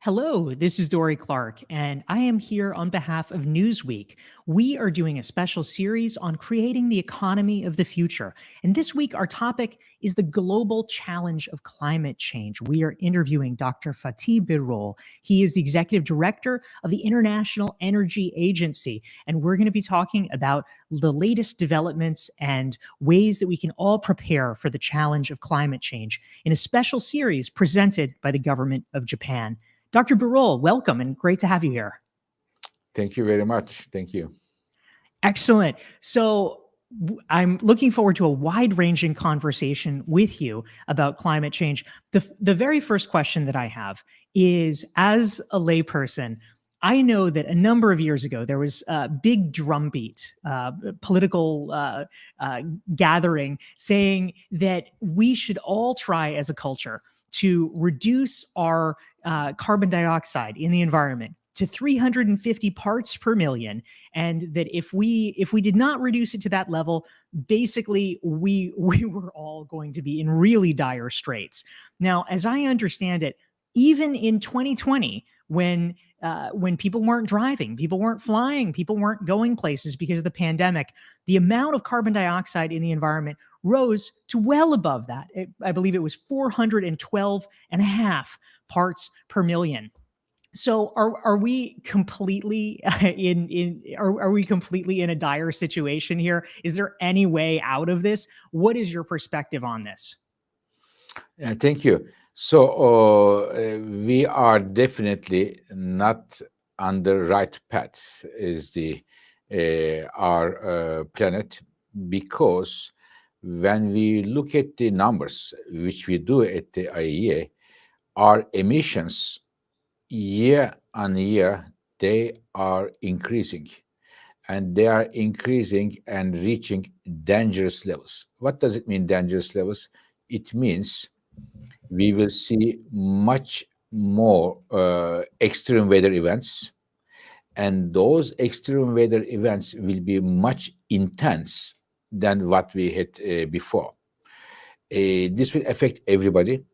Hello, this is Dorie Clark, and I am here on behalf of Newsweek. We are doing a special series on creating the economy of the future. And this week, our topic is the global challenge of climate change. We are interviewing Dr. Fatih Birol. He is the executive director of the International Energy Agency. And we're going to be talking about the latest developments and ways that we can all prepare for the challenge of climate change in a special series presented by the government of Japan. Dr. Birol, welcome and great to have you here. Thank you very much. Thank you. Excellent. So I'm looking forward to a wide-ranging conversation with you about climate change. The very first question that I have is, as a layperson, I know that a number of years ago, there was a big drumbeat, political gathering saying that we should all try as a culture to reduce our carbon dioxide in the environment to 350 parts per million, and that if we did not reduce it to that level, basically we were all going to be in really dire straits. Now, as I understand it, even in 2020, when people weren't driving, people weren't flying, people weren't going places because of the pandemic, the amount of carbon dioxide in the environment rose to well above that. I believe it was 412 and a half parts per million. So are we completely are we completely in a dire situation here? Is there any way out of this? What is your perspective on this? Thank you. So we are definitely not on the right path is the our planet, because when we look at the numbers, which we do at the IEA, our emissions year on year, they are increasing, and they are increasing and reaching dangerous levels. What does it mean, dangerous levels? It means we will see much more extreme weather events, and those extreme weather events will be much intense than what we had before. This will affect everybody.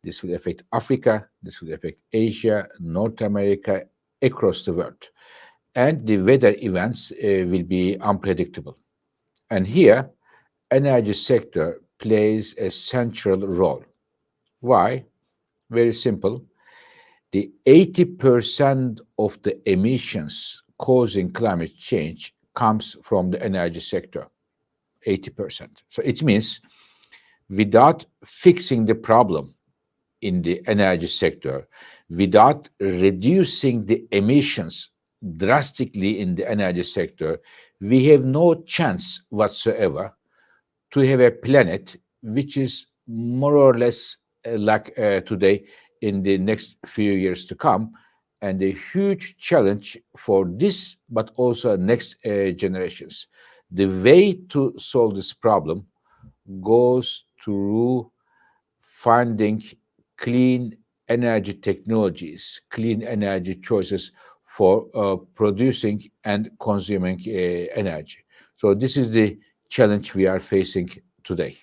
This will affect Africa, this will affect Asia, North America, across the world. And the weather events will be unpredictable. And here, energy sector plays a central role. Why? Very simple. The 80% of the emissions causing climate change comes from the energy sector. 80%. So it means without fixing the problem in the energy sector, without reducing the emissions drastically in the energy sector, we have no chance whatsoever to have a planet which is more or less like today in the next few years to come. And a huge challenge for this, but also next generations. The way to solve this problem goes through finding clean energy technologies, clean energy choices for producing and consuming energy. So this is the challenge we are facing today.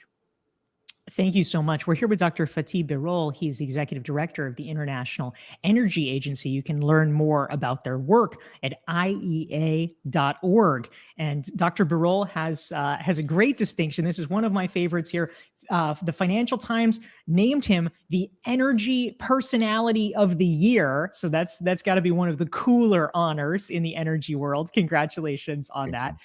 Thank you so much. We're here with Dr. Fatih Birol. He's the executive director of the International Energy Agency. You can learn more about their work at IEA.org. And Dr. Birol has a great distinction. This is one of my favorites here. The Financial Times named him the Energy Personality of the Year. So that's got to be one of the cooler honors in the energy world. Congratulations on that.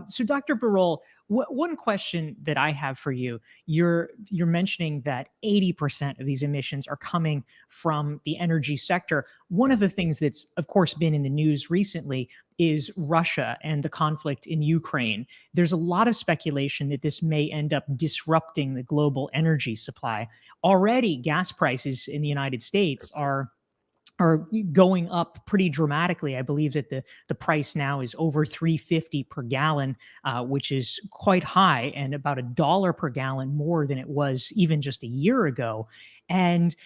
So Dr. Birol, one question that I have for you, you're mentioning that 80% of these emissions are coming from the energy sector. One of the things that's, of course, been in the news recently is Russia and the conflict in Ukraine. There's a lot of speculation that this may end up disrupting the global energy supply. Already, gas prices in the United States are going up pretty dramatically. I believe that the price now is over $3.50 per gallon, which is quite high, and about $1 per gallon more than it was even just a year ago. And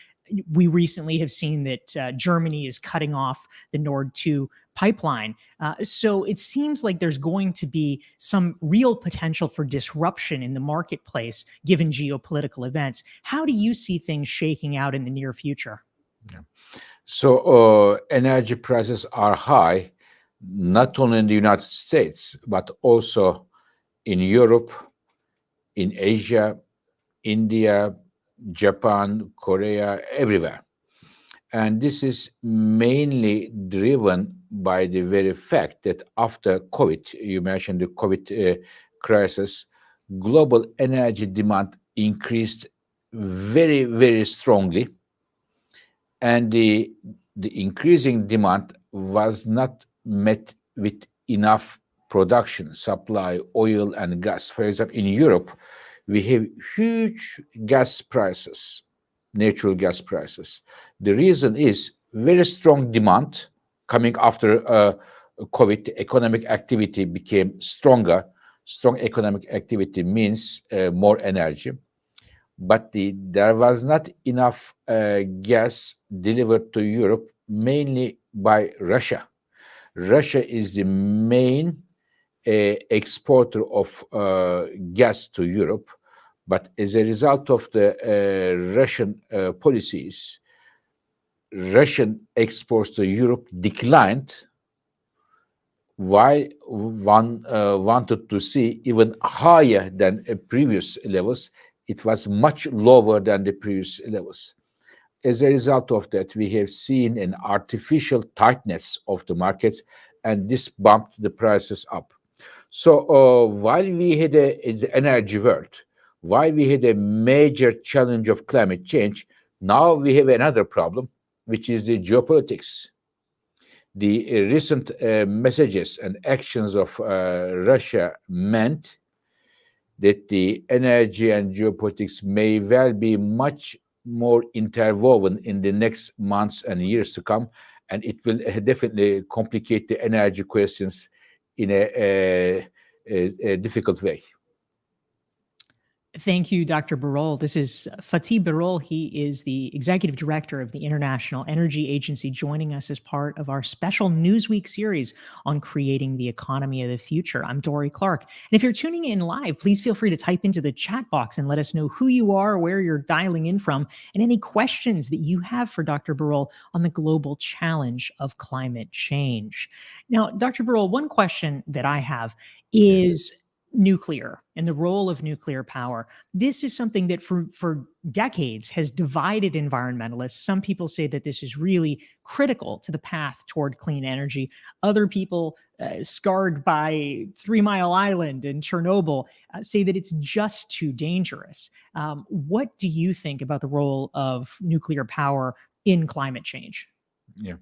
we recently have seen that Germany is cutting off the Nord 2 pipeline. So it seems like there's going to be some real potential for disruption in the marketplace, given geopolitical events. How do you see things shaking out in the near future? Yeah. So energy prices are high, not only in the United States, but also in Europe, in Asia, India, Japan, Korea, everywhere. And this is mainly driven by the very fact that after COVID, you mentioned the COVID crisis, global energy demand increased very, very strongly, and the increasing demand was not met with enough production, supply, oil and gas. For example, in Europe, we have huge gas prices, natural gas prices. The reason is very strong demand coming after COVID. Economic activity became stronger. Strong economic activity means more energy, but there was not enough gas delivered to Europe, mainly by Russia. Russia is the main exporter of gas to Europe, but as a result of the Russian policies, Russian exports to Europe declined. Why one wanted to see even higher than previous levels, it was much lower than the previous levels. As a result of that, we have seen an artificial tightness of the markets, and this bumped the prices up. So while we had in the energy world, while we had a major challenge of climate change, now we have another problem, which is the geopolitics. The recent messages and actions of Russia meant that the energy and geopolitics may well be much more interwoven in the next months and years to come, and it will definitely complicate the energy questions in a difficult way. Thank you, Dr. Birol. This is Fatih Birol. He is the executive director of the International Energy Agency, joining us as part of our special Newsweek series on creating the economy of the future. I'm Dorie Clark. And if you're tuning in live, please feel free to type into the chat box and let us know who you are, where you're dialing in from, and any questions that you have for Dr. Birol on the global challenge of climate change. Now, Dr. Birol, one question that I have is nuclear and the role of nuclear power. This is something that for decades has divided environmentalists. Some people say that this is really critical to the path toward clean energy. Other people, scarred by 3 Mile Island and Chernobyl, say that it's just too dangerous. What do you think about the role of nuclear power in climate change? Yeah.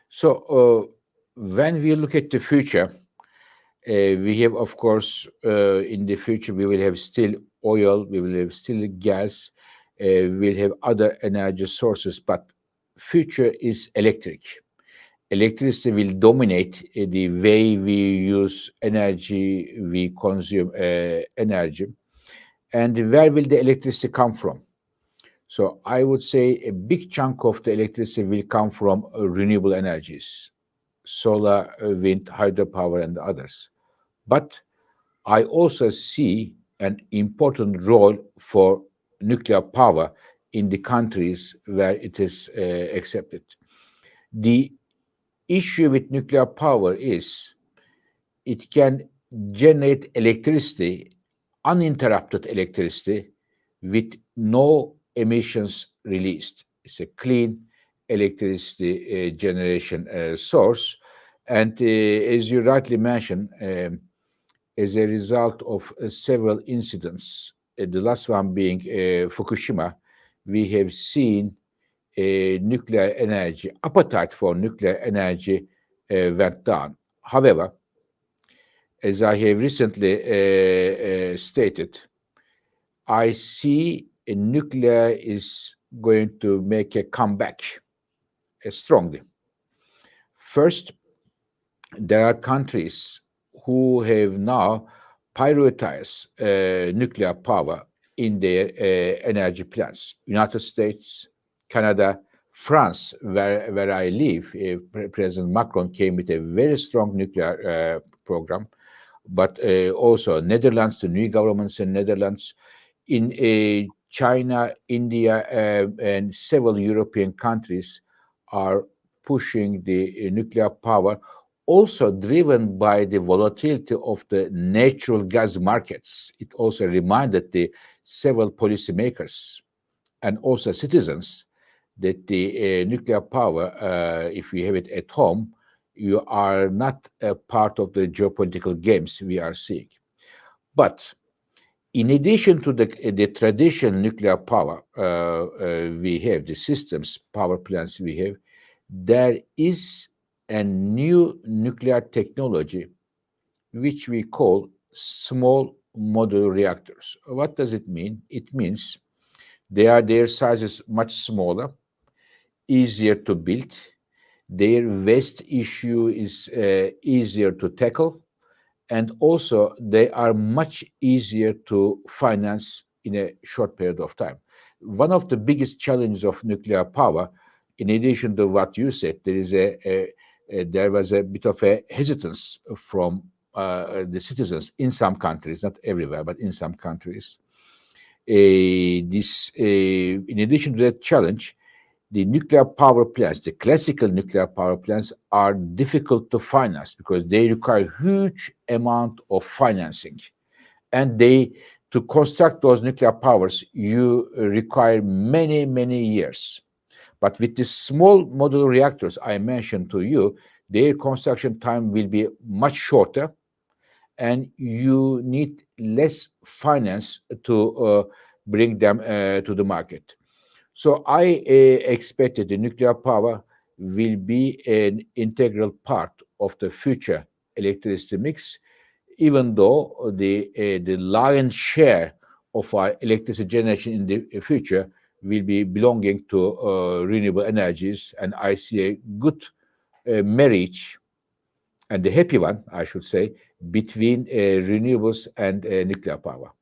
So when we look at the future, we have, of course, in the future, we will have still oil, we will have still gas, we'll have other energy sources, but future is electric. Electricity will dominate the way we use energy, we consume energy. And where will the electricity come from? So I would say a big chunk of the electricity will come from renewable energies, solar, wind, hydropower, and others. But I also see an important role for nuclear power in the countries where it is accepted. The issue with nuclear power is it can generate electricity, uninterrupted electricity, with no emissions released. It's a clean electricity generation source. And as you rightly mentioned, as a result of several incidents, the last one being Fukushima, we have seen nuclear energy, appetite for nuclear energy went down. However, as I have recently stated, I see nuclear is going to make a comeback strongly. First, there are countries who have now prioritized nuclear power in their energy plans. United States, Canada, France, where I live, President Macron came with a very strong nuclear program, but also Netherlands, the new governments in Netherlands. In China, India, and several European countries are pushing the nuclear power, also driven by the volatility of the natural gas markets. It also reminded the several policymakers and also citizens that the nuclear power, if we have it at home, you are not a part of the geopolitical games we are seeing. But in addition to the traditional nuclear power we have, the systems, power plants we have, there is a new nuclear technology which we call small modular reactors. What does it mean? It means their size is much smaller, easier to build, their waste issue is easier to tackle, and also they are much easier to finance in a short period of time. One of the biggest challenges of nuclear power, in addition to what you said, there was a bit of a hesitance from the citizens in some countries, not everywhere, but in some countries. In addition to that challenge, the nuclear power plants, the classical nuclear power plants, are difficult to finance because they require huge amount of financing, and to construct those nuclear powers, you require many years. But with the small modular reactors I mentioned to you, their construction time will be much shorter, and you need less finance to bring them to the market. So I expected the nuclear power will be an integral part of the future electricity mix, even though the lion's share of our electricity generation in the future will be belonging to renewable energies, and I see a good marriage, and the happy one, I should say, between renewables and nuclear power.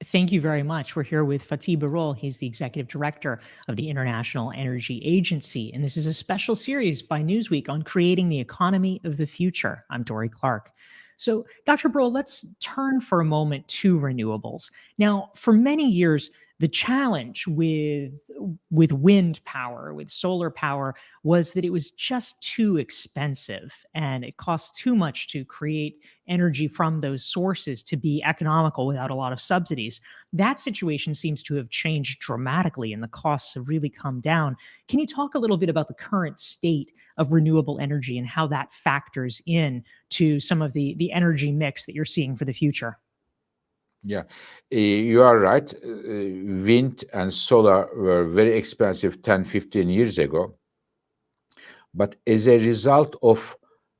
Thank you very much. We're here with Fatih Birol. He's the executive director of the International Energy Agency. And this is a special series by Newsweek on creating the economy of the future. I'm Dorie Clark. So, Dr. Birol, let's turn for a moment to renewables. Now, for many years, the challenge with wind power, with solar power, was that it was just too expensive and it costs too much to create energy from those sources to be economical without a lot of subsidies. That situation seems to have changed dramatically and the costs have really come down. Can you talk a little bit about the current state of renewable energy and how that factors in to some of the energy mix that you're seeing for the future? Yeah, you are right. Wind and solar were very expensive 10, 15 years ago. But as a result of,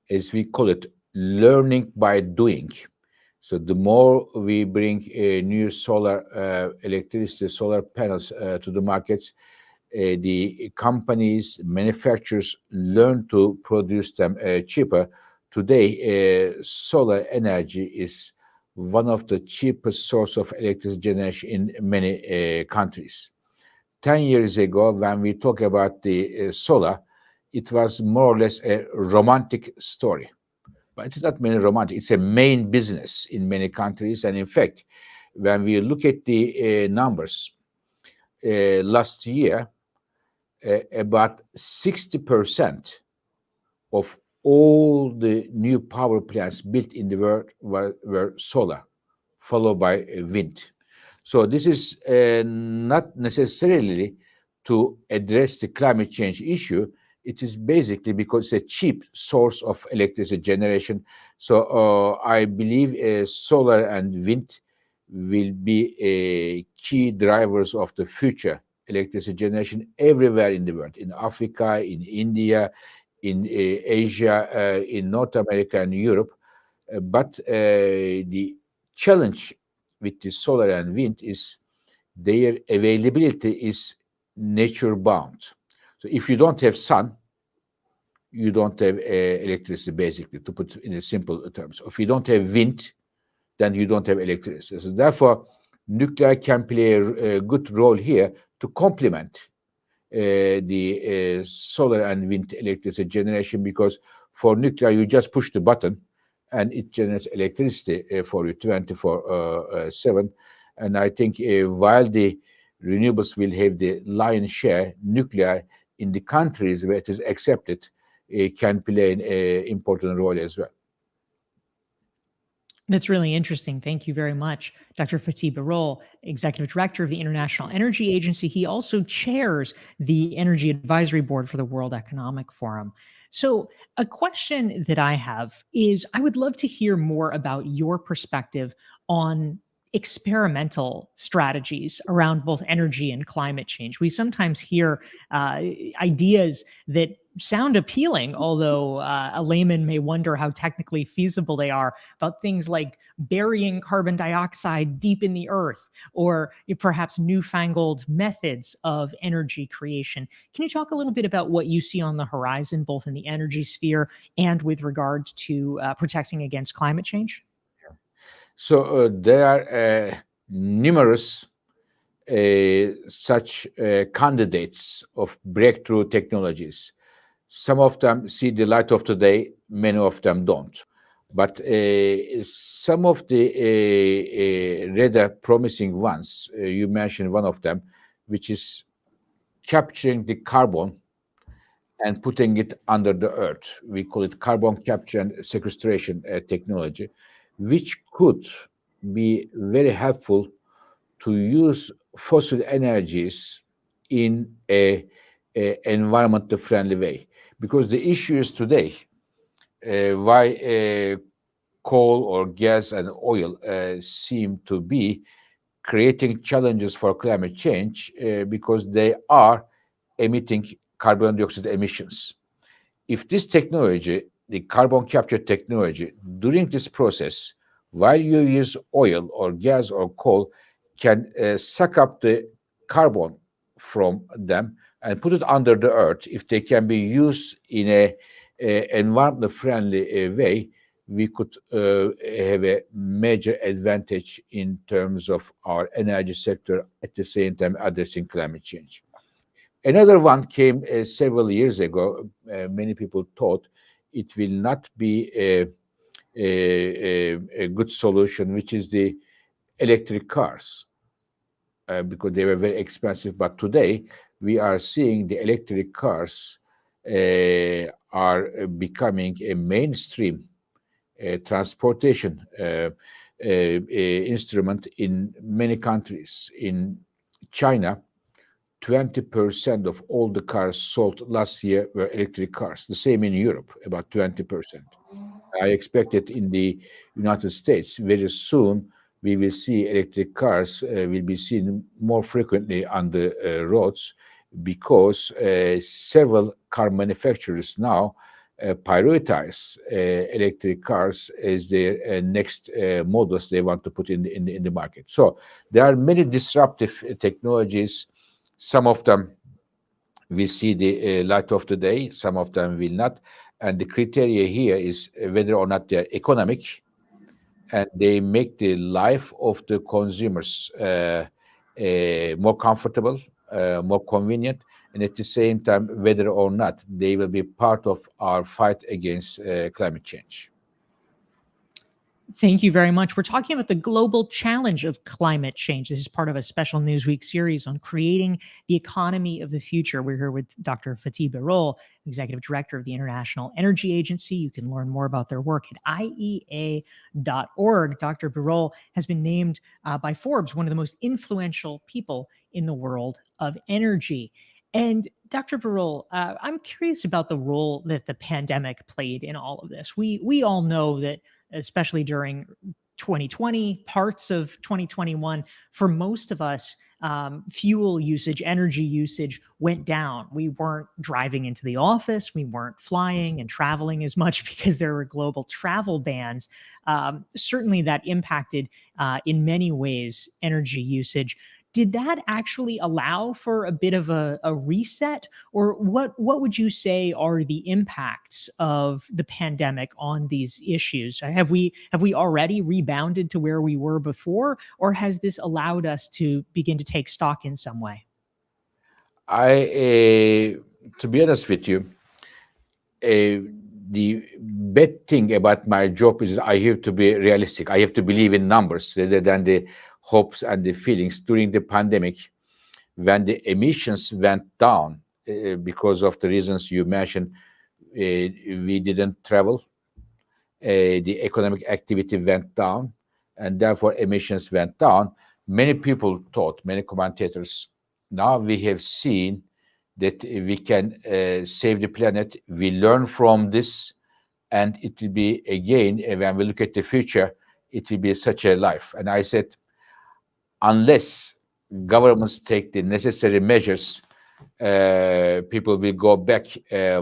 as we call it, learning by doing, so the more we bring new solar electricity, solar panels to the markets, the companies, manufacturers learn to produce them cheaper. Today, solar energy is one of the cheapest source of electricity generation in many countries. 10 years ago, when we talk about the solar, it was more or less a romantic story. But it's not mainly romantic, it's a main business in many countries. And in fact, when we look at the numbers, last year, about 60% of all the new power plants built in the world were solar, followed by wind. So this is not necessarily to address the climate change issue. It is basically because it's a cheap source of electricity generation. So I believe solar and wind will be key drivers of the future electricity generation everywhere in the world, in Africa, in India, in Asia, in North America and Europe. But the challenge with the solar and wind is their availability is nature bound. So if you don't have sun, you don't have electricity, basically, to put in a simple terms. If you don't have wind, then you don't have electricity. So therefore, nuclear can play a good role here to complement the solar and wind electricity generation, because for nuclear, you just push the button and it generates electricity for you 24/7. And I think while the renewables will have the lion's share, nuclear in the countries where it is accepted can play an important role as well. That's really interesting. Thank you very much, Dr. Fatih Birol, Executive Director of the International Energy Agency. He also chairs the Energy Advisory Board for the World Economic Forum. So, a question that I have is I would love to hear more about your perspective on experimental strategies around both energy and climate change. We sometimes hear ideas that sound appealing, although a layman may wonder how technically feasible they are, about things like burying carbon dioxide deep in the earth, or perhaps newfangled methods of energy creation. Can you talk a little bit about what you see on the horizon, both in the energy sphere and with regard to protecting against climate change? So there are numerous such candidates of breakthrough technologies. Some of them see the light of the day, many of them don't. But some of the rather promising ones, you mentioned one of them, which is capturing the carbon and putting it under the earth. We call it carbon capture and sequestration technology, which could be very helpful to use fossil energies in a environmental friendly way. Because the issue is today why coal or gas and oil seem to be creating challenges for climate change because they are emitting carbon dioxide emissions. If this technology, the carbon capture technology, during this process, while you use oil or gas or coal, can suck up the carbon from them and put it under the earth, if they can be used in a environment friendly way, we could have a major advantage in terms of our energy sector, at the same time addressing climate change. Another one came several years ago. Many people thought it will not be a good solution, which is the electric cars, because they were very expensive. But today, we are seeing the electric cars are becoming a mainstream transportation instrument in many countries. In China, 20% of all the cars sold last year were electric cars. The same in Europe, about 20%. I expect that in the United States, very soon, we will see electric cars will be seen more frequently on the roads, because several car manufacturers now prioritize electric cars as their next models they want to put in the market. So there are many disruptive technologies. Some of them will see the light of the day, some of them will not. And the criteria here is whether or not they're economic and they make the life of the consumers more comfortable, more convenient, and at the same time, whether or not they will be part of our fight against climate change. Thank you very much. We're talking about the global challenge of climate change. This is part of a special Newsweek series on creating the economy of the future. We're here with Dr. Fatih Birol, Executive Director of the International Energy Agency. You can learn more about their work at IEA.org. Dr. Birol has been named by Forbes one of the most influential people in the world of energy. And Dr. Birol, I'm curious about the role that the pandemic played in all of this. We all know that, especially during 2020, parts of 2021, for most of us, fuel usage, energy usage went down. We weren't driving into the office. We weren't flying and traveling as much because there were global travel bans. Certainly that impacted, in many ways, energy usage. Did that actually allow for a bit of a reset, or what would you say are the impacts of the pandemic on these issues? Have we already rebounded to where we were before, or has this allowed us to begin to take stock in some way? To be honest with you, the bad thing about my job is that I have to be realistic. I have to believe in numbers rather than the hopes and the feelings during the pandemic when the emissions went down because of the reasons you mentioned. We didn't travel, the economic activity went down, and therefore emissions went down. Many people thought, many commentators, now we have seen that we can save the planet. We learn from this, and it will be again, when we look at the future, it will be such a life. And I said, unless governments take the necessary measures, people will go back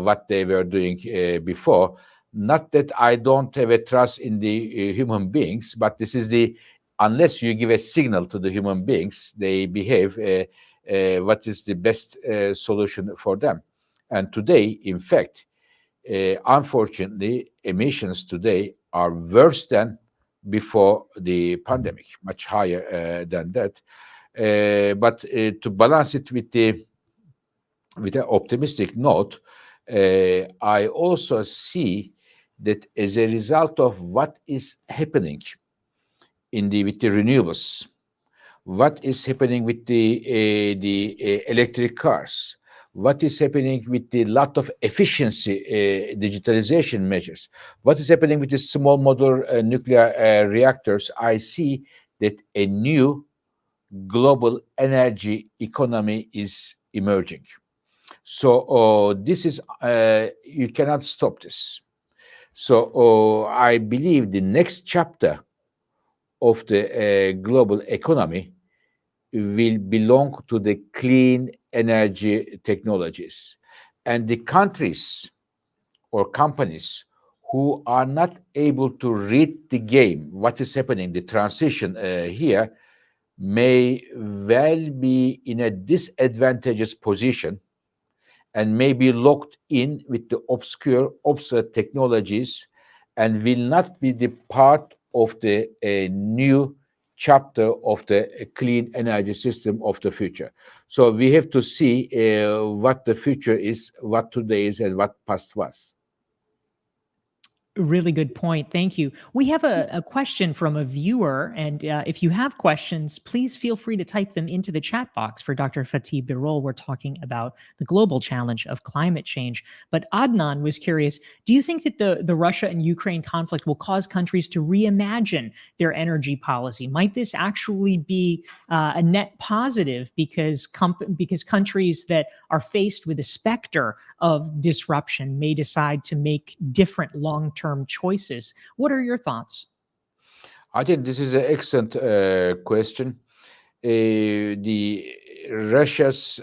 what they were doing before. Not that I don't have a trust in the human beings, but this is the, unless you give a signal to the human beings, they behave what is the best solution for them. And today, in fact, unfortunately, emissions today are worse than before the pandemic, much higher than that. But to balance it with an optimistic note, I also see that as a result of what is happening with the renewables, what is happening with the electric cars, what is happening with the lot of efficiency digitalization measures, what is happening with the small modular nuclear reactors, I see that a new global energy economy is emerging. So this is you cannot stop this. So I believe the next chapter of the global economy will belong to the clean energy technologies. And the countries or companies who are not able to read the game, what is happening, the transition here, may well be in a disadvantageous position and may be locked in with the obscure, obsolete technologies and will not be the part of the new chapter of the clean energy system of the future. So we have to see what the future is, what today is, and what past was. Really good point. Thank you. We have a question from a viewer, and if you have questions, please feel free to type them into the chat box for Dr. Fatih Birol. We're talking about the global challenge of climate change. But Adnan was curious, do you think that the Russia and Ukraine conflict will cause countries to reimagine their energy policy? Might this actually be a net positive because countries that are faced with a specter of disruption may decide to make different long-term choices? What are your thoughts? I think this is an excellent question. The Russia's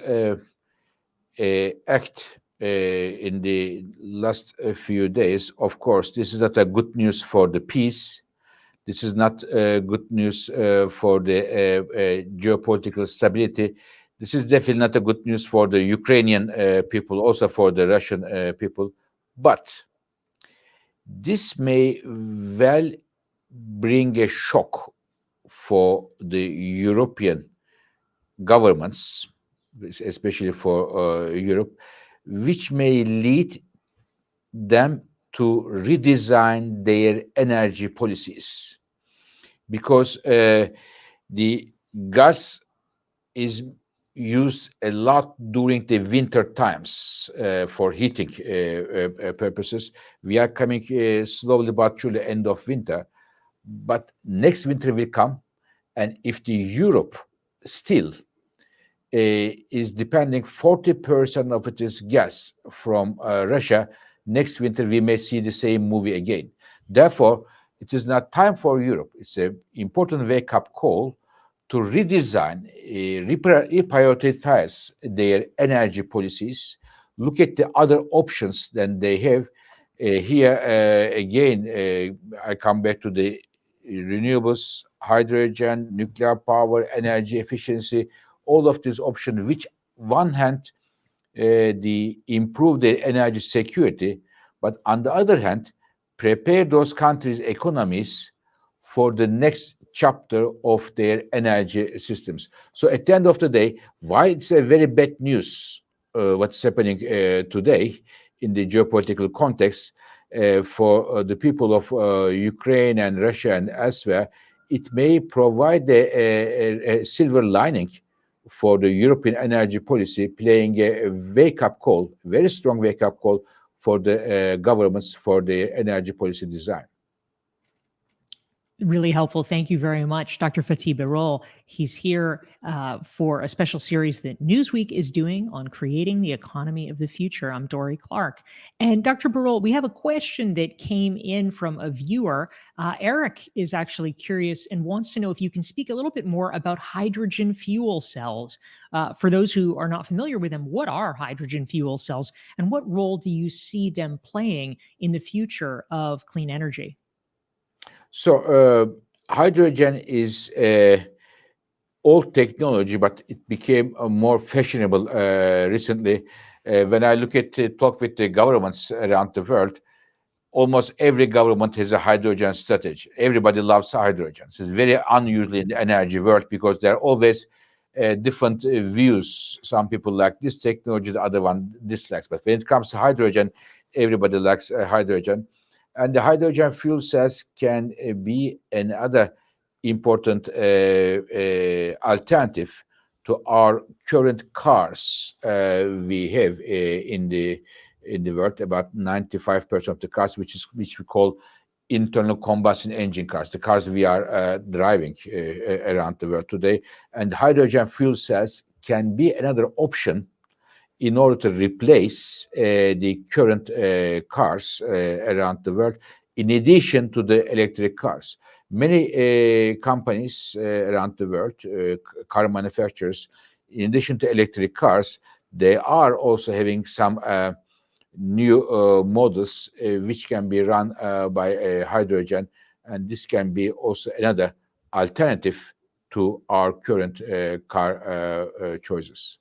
act in the last few days, of course, this is not a good news for the peace. This is not good news for the geopolitical stability. This is definitely not a good news for the Ukrainian people, also for the Russian people. But this may well bring a shock for the European governments, especially for Europe, which may lead them to redesign their energy policies. Because the gas is used a lot during the winter times for heating purposes. We are coming slowly but surely end of winter, but next winter will come, and if the Europe still is depending 40% of its gas from Russia, next winter we may see the same movie again. Therefore, it is not time for Europe. It's an important wake-up call to redesign, reprioritize their energy policies, look at the other options than they have. Here, again, I come back to the renewables, hydrogen, nuclear power, energy efficiency, all of these options, which one hand, the improve their energy security, but on the other hand, prepare those countries' economies for the next chapter of their energy systems. So at the end of the day, why it's a very bad news, what's happening today in the geopolitical context for the people of Ukraine and Russia and elsewhere, it may provide a silver lining for the European energy policy, playing a wake-up call, very strong wake-up call for the governments for the energy policy design. Really helpful. Thank you very much, Dr. Fatih Birol. He's here for a special series that Newsweek is doing on creating the economy of the future. I'm Dorie Clark. And Dr. Birol, we have a question that came in from a viewer. Eric is actually curious and wants to know if you can speak a little bit more about hydrogen fuel cells. For those who are not familiar with them, what are hydrogen fuel cells and what role do you see them playing in the future of clean energy? So hydrogen is old technology, but it became more fashionable recently. When I talk with the governments around the world, almost every government has a hydrogen strategy. Everybody loves hydrogen. So it's very unusual in the energy world because there are always different views. Some people like this technology, the other one dislikes. But when it comes to hydrogen, everybody likes hydrogen. And the hydrogen fuel cells can be another important alternative to our current cars we have in the world. About 95% of the cars, which we call internal combustion engine cars, the cars we are driving around the world today. And hydrogen fuel cells can be another option in order to replace the current cars around the world, in addition to the electric cars. Many companies around the world, car manufacturers, in addition to electric cars, they are also having some new models which can be run by hydrogen, and this can be also another alternative to our current car choices.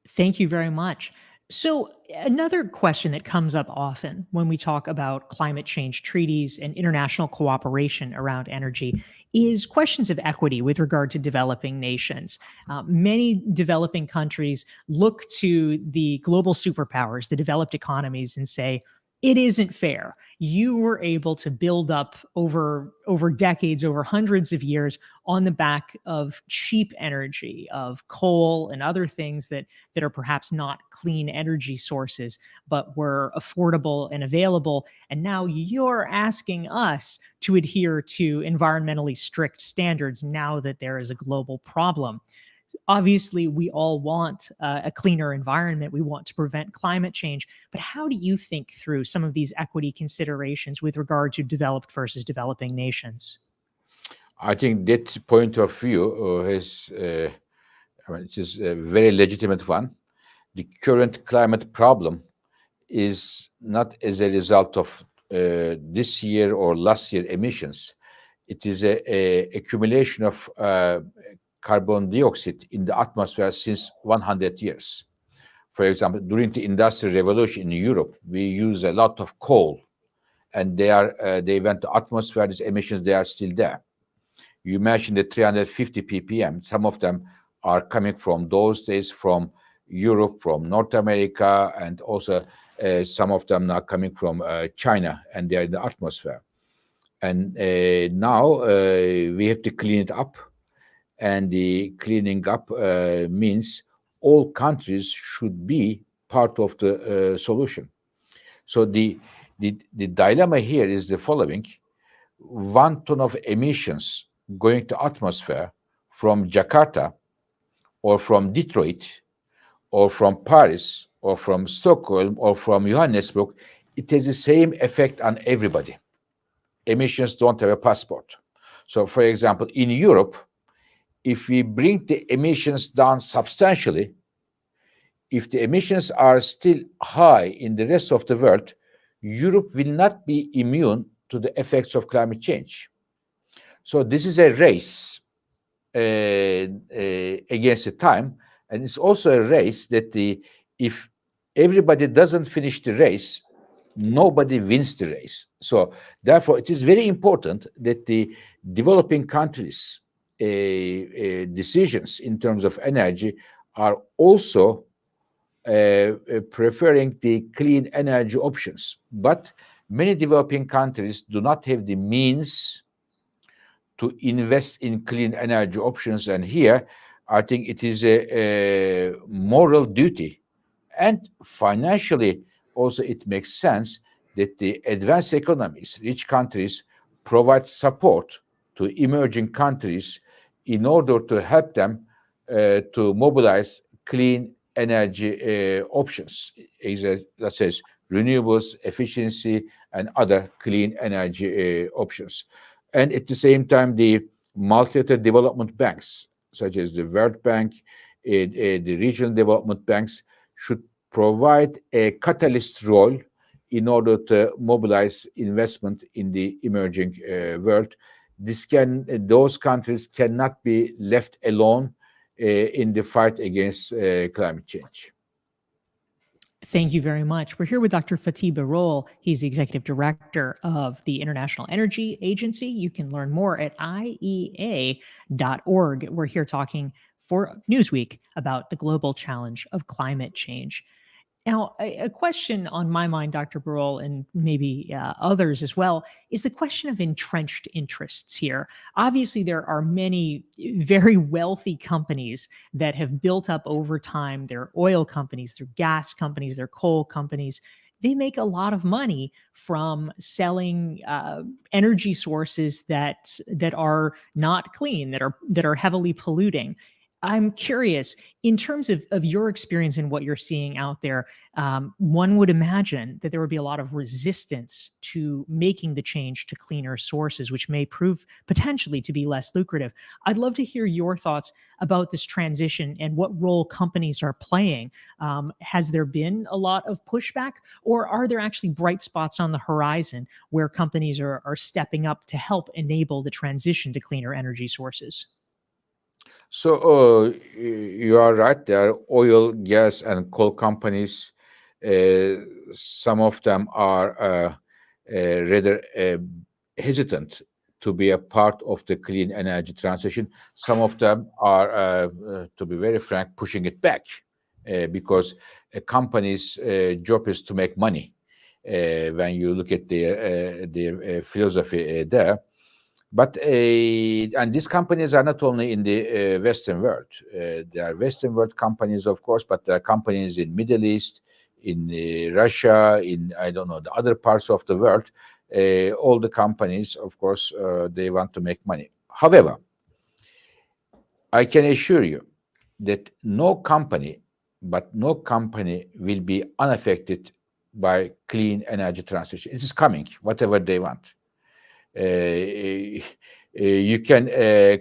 Thank you very much. So, another question that comes up often when we talk about climate change treaties and international cooperation around energy is questions of equity with regard to developing nations. Many developing countries look to the global superpowers, the developed economies, and say, it isn't fair. You were able to build up over decades, over hundreds of years on the back of cheap energy, of coal and other things that are perhaps not clean energy sources, but were affordable and available. And now you're asking us to adhere to environmentally strict standards now that there is a global problem. Obviously, we all want a cleaner environment. We want to prevent climate change. But how do you think through some of these equity considerations with regard to developed versus developing nations? I think that point of view it is a very legitimate one. The current climate problem is not as a result of this year or last year emissions. It is a accumulation of carbon dioxide in the atmosphere since 100 years. For example, during the Industrial Revolution in Europe, we use a lot of coal, and they went to atmosphere. These emissions, they are still there. You mentioned the 350 ppm. Some of them are coming from those days from Europe, from North America, and also some of them are coming from China, and they are in the atmosphere. And now we have to clean it up, and the cleaning up means all countries should be part of the solution. So the dilemma here is the following: 1 ton of emissions going to atmosphere from Jakarta or from Detroit or from Paris or from Stockholm or from Johannesburg, it has the same effect on everybody. Emissions don't have a passport. So, for example, in Europe, if we bring the emissions down substantially, if the emissions are still high in the rest of the world, Europe will not be immune to the effects of climate change. So this is a race against the time, and it's also a race that if everybody doesn't finish the race, nobody wins the race. So therefore, it is very important that the developing countries' decisions in terms of energy are also preferring the clean energy options. But many developing countries do not have the means to invest in clean energy options. And here, I think it is a moral duty. And financially, also, it makes sense that the advanced economies, rich countries, provide support to emerging countries in order to help them to mobilize clean energy options, that says renewables, efficiency, and other clean energy options. And at the same time, the multilateral development banks, such as the World Bank, the regional development banks, should provide a catalyst role in order to mobilize investment in the emerging world. Those countries cannot be left alone in the fight against climate change. Thank you very much. We're here with Dr. Fatih Birol. He's the executive director of the International Energy Agency. You can learn more at iea.org. We're here talking for Newsweek about the global challenge of climate change. Now, a question on my mind, Dr. Birol, and maybe others as well, is the question of entrenched interests here. Obviously, there are many very wealthy companies that have built up over time. Their oil companies, their gas companies, their coal companies. They make a lot of money from selling energy sources that are not clean, that are heavily polluting. I'm curious, in terms of your experience and what you're seeing out there, one would imagine that there would be a lot of resistance to making the change to cleaner sources, which may prove potentially to be less lucrative. I'd love to hear your thoughts about this transition and what role companies are playing. Has there been a lot of pushback, or are there actually bright spots on the horizon where companies are stepping up to help enable the transition to cleaner energy sources? So you are right. There are oil, gas, and coal companies. Uh, some of them are rather hesitant to be a part of the clean energy transition. Some of them are, to be very frank, pushing it back because a company's job is to make money. When you look at the philosophy there, but and these companies are not only in the Western world. There are Western world companies, of course, but there are companies in Middle East, in Russia, in I don't know the other parts of the world. All the companies, of course, they want to make money. However, I can assure you that no company will be unaffected by clean energy transition. It is coming, whatever they want. You can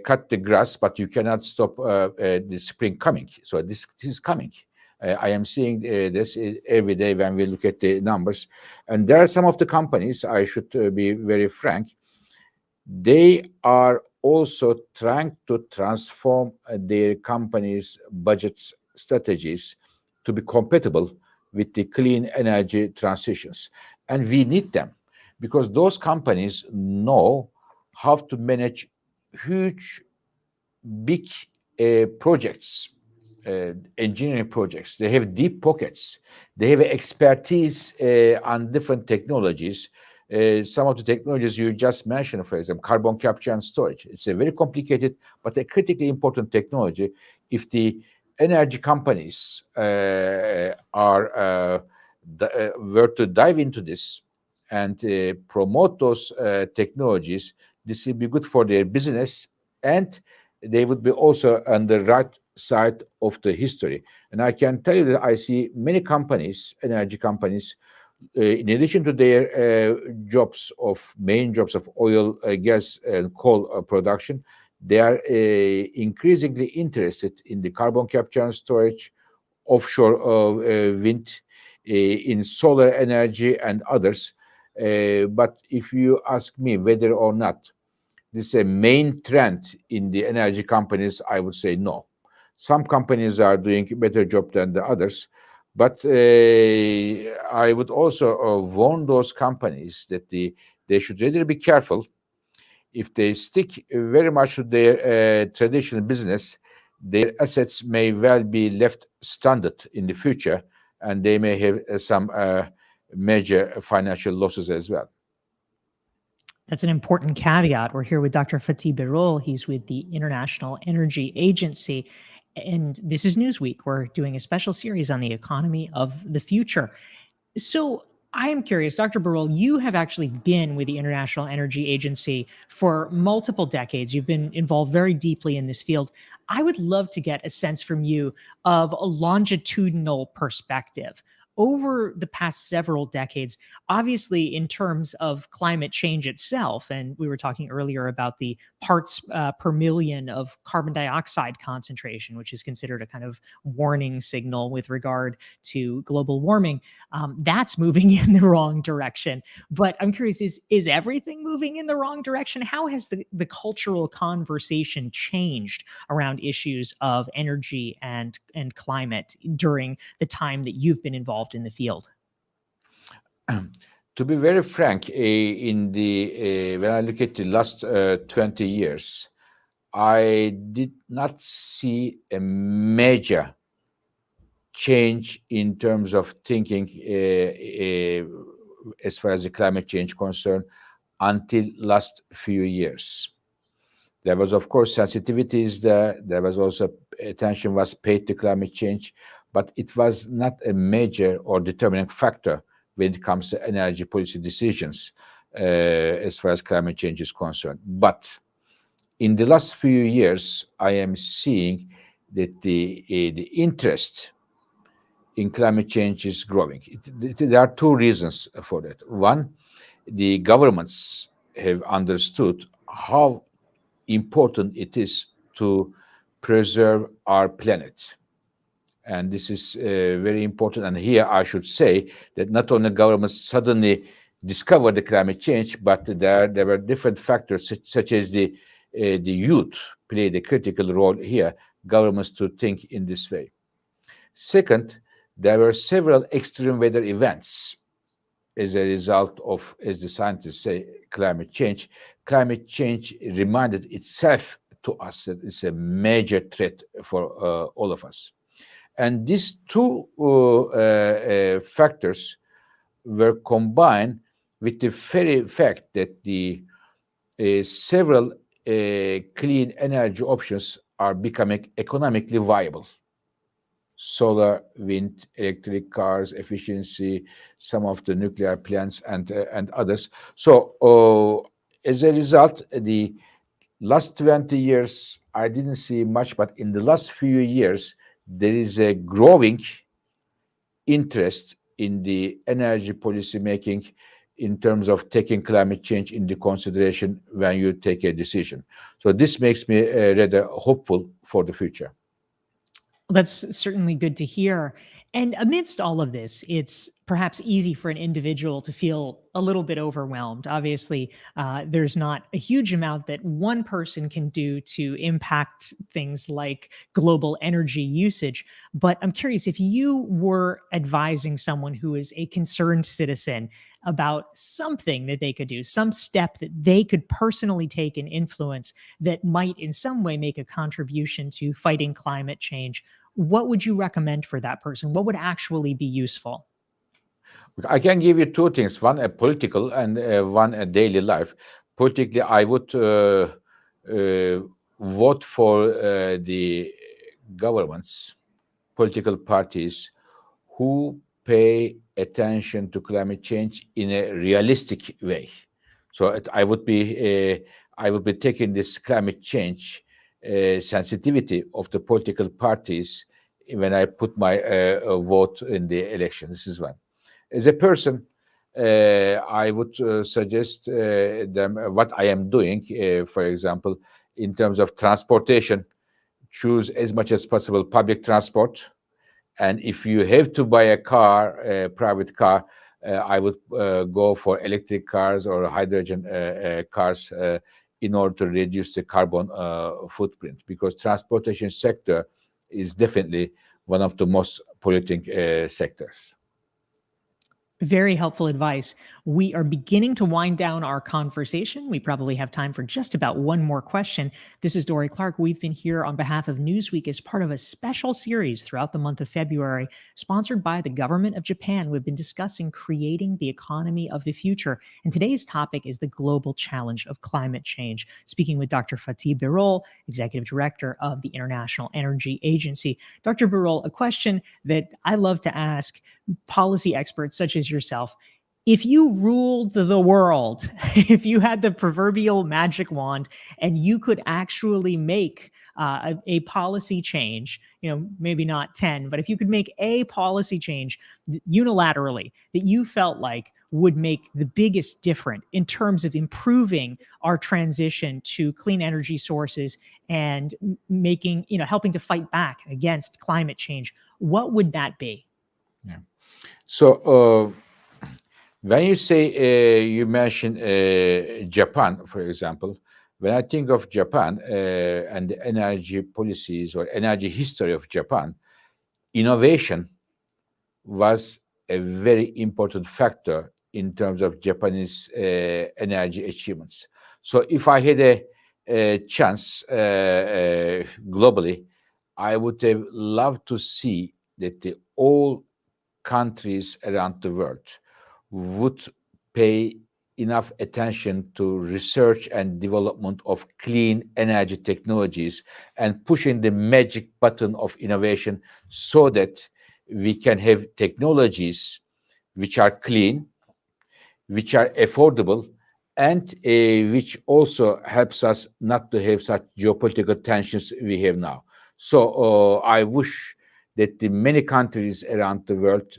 cut the grass, but you cannot stop the spring coming. So this is coming. I am seeing this every day when we look at the numbers. And there are some of the companies, I should be very frank, they are also trying to transform their companies' budgets strategies to be compatible with the clean energy transitions. And we need them because those companies know how to manage huge, big projects, engineering projects. They have deep pockets. They have expertise on different technologies. Some of the technologies you just mentioned, for example, carbon capture and storage. It's a very complicated but a critically important technology. If the energy companies were to dive into this and promote those technologies, this will be good for their business, and they would be also on the right side of the history. And I can tell you that I see many companies, energy companies, in addition to their main jobs of oil, gas, and coal production, they are increasingly interested in the carbon capture and storage, offshore wind, in solar energy, and others. But if you ask me whether or not this is a main trend in the energy companies, I would say no. Some companies are doing a better job than the others, but I would also warn those companies that they should really be careful. If they stick very much to their traditional business, their assets may well be left stranded in the future, and they may have some major financial losses as well. That's an important caveat. We're here with Dr. Fatih Birol. He's with the International Energy Agency. And this is Newsweek. We're doing a special series on the economy of the future. So I am curious, Dr. Birol, you have actually been with the International Energy Agency for multiple decades. You've been involved very deeply in this field. I would love to get a sense from you of a longitudinal perspective over the past several decades, obviously in terms of climate change itself. And we were talking earlier about the parts per million of carbon dioxide concentration, which is considered a kind of warning signal with regard to global warming. That's moving in the wrong direction. But I'm curious, is everything moving in the wrong direction? How has the cultural conversation changed around issues of energy and climate during the time that you've been involved in the field? To be very frank, in the when I look at the last 20 years, I did not see a major change in terms of thinking as far as the climate change concerned until last few years. There was, of course, sensitivities there. There was also attention was paid to climate change, but it was not a major or determining factor when it comes to energy policy decisions as far as climate change is concerned. But in the last few years, I am seeing that the interest in climate change is growing. There are two reasons for that. One, the governments have understood how important it is to preserve our planet. And this is very important. And here I should say that not only governments suddenly discovered the climate change, but there were different factors such as the youth played a critical role here, governments to think in this way. Second, there were several extreme weather events as a result of, as the scientists say, climate change. Climate change reminded itself to us that it's a major threat for all of us. And these two factors were combined with the very fact that the several clean energy options are becoming economically viable. Solar, wind, electric cars, efficiency, some of the nuclear plants, and others. So as a result, the last 20 years, I didn't see much, but in the last few years, there is a growing interest in the energy policy making in terms of taking climate change into consideration when you take a decision. So this makes me rather hopeful for the future. That's certainly good to hear. And amidst all of this, it's perhaps easy for an individual to feel a little bit overwhelmed. Obviously, there's not a huge amount that one person can do to impact things like global energy usage. But I'm curious, if you were advising someone who is a concerned citizen about something that they could do, some step that they could personally take and influence that might in some way make a contribution to fighting climate change, what would you recommend for that person? What would actually be useful? I can give you two things: one a political and one a daily life. Politically, I would vote for the governments, political parties who pay attention to climate change in a realistic way. So I would be taking this climate change sensitivity of the political parties when I put my vote in the election. This is one. As a person, I would suggest them what I am doing. For example, in terms of transportation, choose as much as possible public transport. And if you have to buy a car, a private car, I would go for electric cars or hydrogen cars in order to reduce the carbon footprint, because transportation sector is definitely one of the most polluting sectors. Very helpful advice. We are beginning to wind down our conversation. We probably have time for just about one more question. This is Dorie Clark. We've been here on behalf of Newsweek as part of a special series throughout the month of February, sponsored by the government of Japan. We've been discussing creating the economy of the future. And today's topic is the global challenge of climate change. Speaking with Dr. Fatih Birol, Executive Director of the International Energy Agency. Dr. Birol, a question that I love to ask policy experts such as yourself. If you ruled the world, if you had the proverbial magic wand and you could actually make a policy change, maybe not 10, but if you could make a policy change unilaterally that you felt like would make the biggest difference in terms of improving our transition to clean energy sources and making, helping to fight back against climate change, what would that be? Yeah. So when you say you mentioned Japan, for example, when I think of Japan and the energy policies or energy history of Japan, innovation was a very important factor in terms of Japanese energy achievements. So if I had a chance globally, I would have loved to see that all countries around the world would pay enough attention to research and development of clean energy technologies and pushing the magic button of innovation so that we can have technologies which are clean, which are affordable, and which also helps us not to have such geopolitical tensions we have now. So I wish that the many countries around the world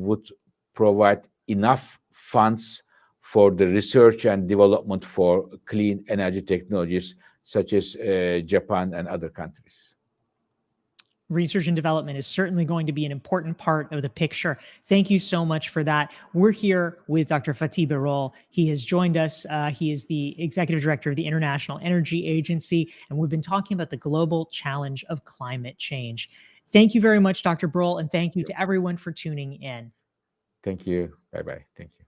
would provide enough funds for the research and development for clean energy technologies, such as Japan and other countries. Research and development is certainly going to be an important part of the picture. Thank you so much for that. We're here with Dr. Fatih Birol. He has joined us. He is the Executive Director of the International Energy Agency, and we've been talking about the global challenge of climate change. Thank you very much, Dr. Birol, and thank you to everyone for tuning in. Thank you. Bye-bye. Thank you.